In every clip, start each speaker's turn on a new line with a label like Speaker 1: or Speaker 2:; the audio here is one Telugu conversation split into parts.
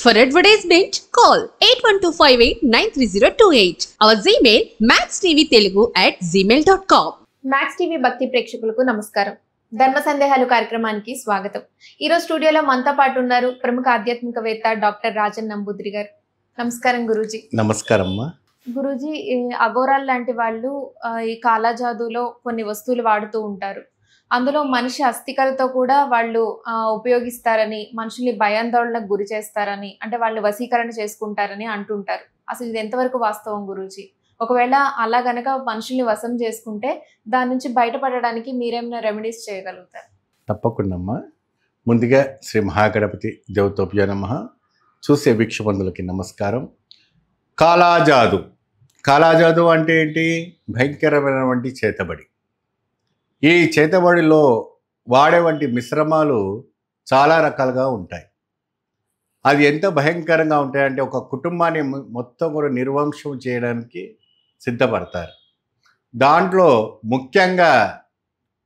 Speaker 1: For advertisement, call 8125893028. Our Gmail maxtvtelugu@gmail.com.
Speaker 2: Max TV భక్తి ప్రేక్షకులకు నమస్కారం. ధర్మ సందేహాలు కార్యక్రమానికి స్వాగతం. ఈరోజు స్టూడియోలో మనతో పాటు ఉన్నారు ప్రముఖ ఆధ్యాత్మికవేత్త డాక్టర్ రాజన్ నంబూద్రి గారు. నమస్కారం గురూజీ.
Speaker 3: నమస్కారం అమ్మా.
Speaker 2: గురూజీ, అఘోరాల్ లాంటి వాళ్ళు ఈ కాలాజాదులో కొన్ని వస్తువులు వాడుతూ ఉంటారు. అందులో మనిషి అస్థికలతో కూడా వాళ్ళు ఉపయోగిస్తారని, మనుషుల్ని భయాందోళనకు గురి చేస్తారని, అంటే వాళ్ళు వశీకరణ చేసుకుంటారని అంటుంటారు. అసలు ఇది ఎంతవరకు వాస్తవం గురూజీ? ఒకవేళ అలా గనక మనుషుల్ని వశం చేసుకుంటే దాని నుంచి బయటపడడానికి మీరేమైనా రెమెడీస్ చేయగలుగుతారు?
Speaker 3: తప్పకుండా అమ్మా. ముందుగా శ్రీ మహాగణపతి దేవతోభ్యో నమః. చూసే వీక్షబంధులకి నమస్కారం. కాలాజాదు. కాలాజాదు అంటే ఏంటి? భయంకరమైనటువంటి చేతబడి. ఈ చేతబడిలో వాడేవంటి మిశ్రమాలు చాలా రకాలుగా ఉంటాయి. అది ఎంత భయంకరంగా ఉంటాయంటే ఒక కుటుంబాన్ని మొత్తం కూడా నిర్వంశం చేయడానికి సిద్ధపడతారు. దాంట్లో ముఖ్యంగా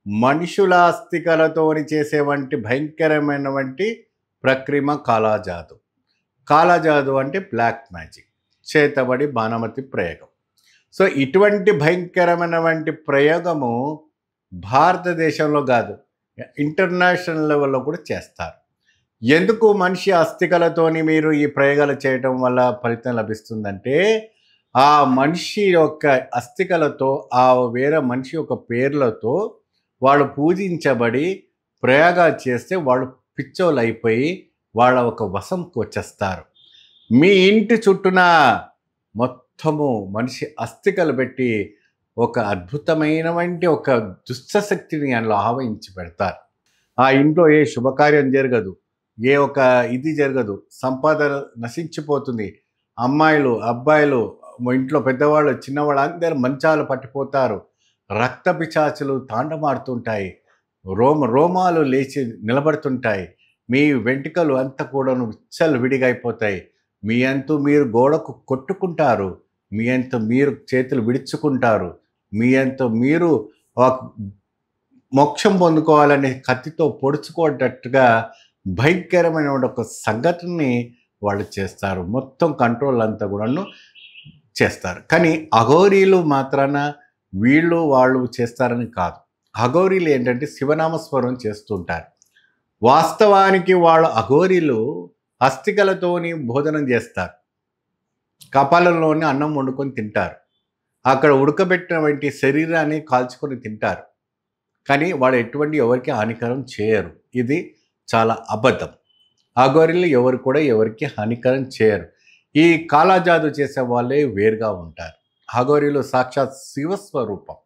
Speaker 3: మనుషుల అస్థికలతోని చేసేవంటి భయంకరమైనటువంటి ప్రక్రియ కాలాజాదు. కాలాజాదు అంటే బ్లాక్ మ్యాజిక్, చేతబడి, బాణమతి ప్రయోగం. సో ఇటువంటి భయంకరమైనటువంటి ప్రయోగము భారతదేశంలో కాదు, ఇంటర్నేషనల్ లెవెల్లో కూడా చేస్తారు. ఎందుకు మనిషి అస్థికలతోని మీరు ఈ ప్రయోగాలు చేయటం వల్ల ఫలితం లభిస్తుందంటే, ఆ మనిషి యొక్క అస్థికలతో ఆ వేరే మనిషి యొక్క పేర్లతో వాళ్ళు పూజించబడి ప్రయోగాలు చేస్తే వాళ్ళు పిచ్చోళ్ళు అయిపోయి వాళ్ళ ఒక వశంకు వచ్చేస్తారు. మీ ఇంటి చుట్టూన మొత్తము మనిషి అస్థికలు పెట్టి ఒక అద్భుతమైనటువంటి ఒక దుష్టశక్తిని అందులో ఆవహించి పెడతారు. ఆ ఇంట్లో ఏ శుభకార్యం జరగదు, ఏ ఒక ఇది జరగదు, సంపాదన నశించిపోతుంది. అమ్మాయిలు, అబ్బాయిలు, ఇంట్లో పెద్దవాళ్ళు, చిన్నవాళ్ళు అందరూ మంచాలు పట్టిపోతారు. రక్త పిశాచులు తాండమాడుతుంటాయి. రోమాలు లేచి నిలబడుతుంటాయి. మీ వెంట్రుకలు అంతా కూడాను విచ్చలు విడిగైపోతాయి. మీ అంతు మీరు గోడకు కొట్టుకుంటారు. మీ అంత మీరు చేతులు విడుచుకుంటారు. మీ అంత మీరు మోక్షం పొందుకోవాలని కత్తితో పొడుచుకోవటట్టుగా భయంకరమైన ఒక సంఘటనని వాళ్ళు చేస్తారు. మొత్తం కంట్రోల్ అంతా కూడాను చేస్తారు. కానీ అఘోరీలు మాత్రాన వీళ్ళు వాళ్ళు చేస్తారని కాదు. అఘోరీలు ఏంటంటే శివనామస్మరణ చేస్తుంటారు. వాస్తవానికి వాళ్ళు అఘోరీలు అస్థికలతోని భోజనం చేస్తారు. కపాలంలోని అన్నం వండుకొని తింటారు. అక్కడ ఉడకబెట్టినటువంటి శరీరాన్ని కాల్చుకొని తింటారు. కానీ వాళ్ళు ఎటువంటి ఎవరికి హానికరం చేయరు. ఇది చాలా అబద్ధం. అఘోరీలు ఎవరు కూడా ఎవరికి హానికరం చేయరు. ఈ కాలాజాదు చేసే వాళ్ళే వేరుగా ఉంటారు. అఘోరీలు సాక్షాత్ శివస్వరూపం,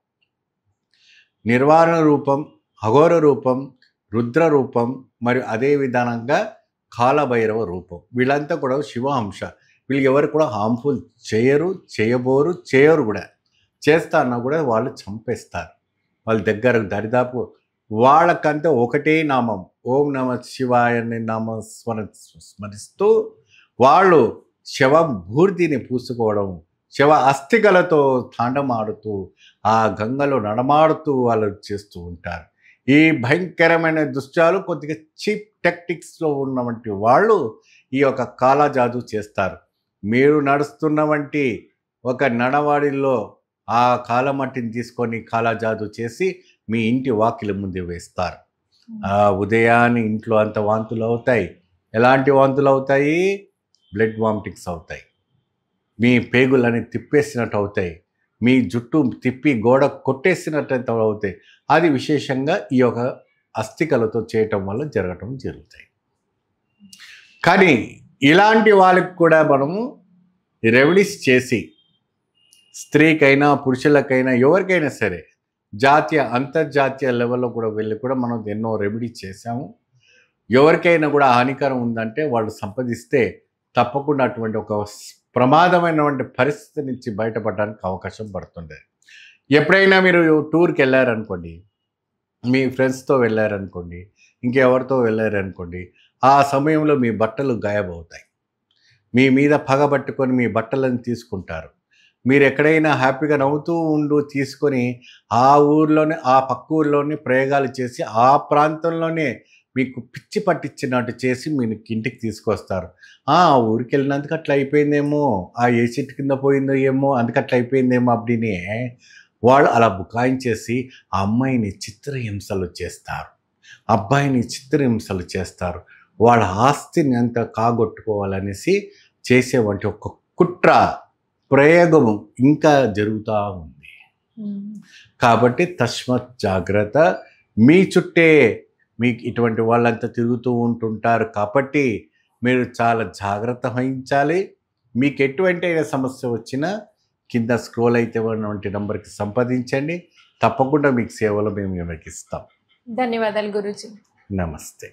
Speaker 3: నిర్వాణ రూపం, అఘోర రూపం, రుద్ర రూపం, మరియు అదే విధానంగా కాలభైరవ రూపం. వీళ్ళంతా కూడా శివ అంశ. వీళ్ళు ఎవరు కూడా హార్మ్ఫుల్ చేయరు, చేయరు కూడా. చేస్తా అన్నా కూడా వాళ్ళు చంపేస్తారు. వాళ్ళ దగ్గర దరిదాపు వాళ్ళకంతా ఒకటే నామం, ఓం నమ శివాయ అనే నామం స్మరిస్తూ వాళ్ళు శవ భూర్తిని పూసుకోవడం, శవ అస్థికలతో తాండమాడుతూ ఆ గంగలో నడమాడుతూ వాళ్ళు చేస్తూ ఉంటారు. ఈ భయంకరమైన దుష్టాలు కొద్దిగా చీప్ టెక్టిక్స్లో ఉన్నవంటి వాళ్ళు ఈ యొక్క కాలాజాదు చేస్తారు. మీరు నడుస్తున్నవంటి ఒక నడవాడిలో ఆ కాలమట్టిని తీసుకొని కాలాజాదు చేసి మీ ఇంటి వాకిలి ముందు వేస్తారు. ఉదయాన్నే ఇంట్లో అంత వాంతులు అవుతాయి. ఎలాంటి వాంతులు అవుతాయి? బ్లడ్ వామిటింగ్స్ అవుతాయి. మీ పేగులని తిప్పేసినట్టు అవుతాయి. మీ జుట్టు తిప్పి గోడ కొట్టేసినట్టు అవుతాయి. అది విశేషంగా ఈ యొక్క అస్థికలతో చేయటం వల్ల జరుగుతాయి. కానీ ఇలాంటి వాళ్ళకి కూడా మనము రెమెడీస్ చేసి స్త్రీకైనా పురుషులకైనా ఎవరికైనా సరే జాతీయ అంతర్జాతీయ లెవెల్లో కూడా వెళ్ళి కూడా మనం ఎన్నో రెమెడీ చేశాము. ఎవరికైనా కూడా హానికరం ఉందంటే వాళ్ళు సంపాదిస్తే తప్పకుండా అటువంటి ఒక ప్రమాదమైనటువంటి పరిస్థితి నుంచి బయటపడడానికి అవకాశం పడుతుంది. ఎప్పుడైనా మీరు టూర్కి వెళ్ళారనుకోండి, మీ ఫ్రెండ్స్తో వెళ్ళారనుకోండి, ఇంకెవరితో వెళ్ళారనుకోండి, ఆ సమయంలో మీ బట్టలు గాయబవుతాయి. మీ మీద పగబట్టుకొని మీ బట్టలను తీసుకుంటారు. మీరు ఎక్కడైనా హ్యాపీగా నవ్వుతూ ఉండు తీసుకొని ఆ ఊర్లోనే, ఆ పక్క ఊర్లోనే ప్రయోగాలు చేసి ఆ ప్రాంతంలోనే మీకు పిచ్చి పట్టించినట్టు చేసి మీరు ఇంటికి తీసుకొస్తారు. ఆ ఊరికి వెళ్ళినందుకు అట్లా అయిపోయిందేమో, ఆ ఏ చెట్టు కింద పోయిందో ఏమో అందుకు అట్లా అయిపోయిందేమో అప్పుడినే వాళ్ళు అలా బుకాయించేసి ఆ అమ్మాయిని చిత్రహింసలు చేస్తారు, అబ్బాయిని చిత్రహింసలు చేస్తారు. వాళ్ళ ఆస్తిని అంతా కాగొట్టుకోవాలనేసి చేసేవంటి ఒక కుట్ర ప్రయోగం ఇంకా జరుగుతూ ఉంది. కాబట్టి తస్మత్ జాగ్రత్త. మీ చుట్టే మీకు ఇటువంటి వాళ్ళంతా తిరుగుతూ ఉంటుంటారు కాబట్టి మీరు చాలా జాగ్రత్త వహించాలి. మీకు ఎటువంటి సమస్య వచ్చినా కింద స్క్రోల్ అయితే ఉన్నటువంటి నంబర్కి సంప్రదించండి. తప్పకుండా మీకు సేవలు మేము ఇస్తాం.
Speaker 2: ధన్యవాదాలు గురూజీ.
Speaker 3: నమస్తే.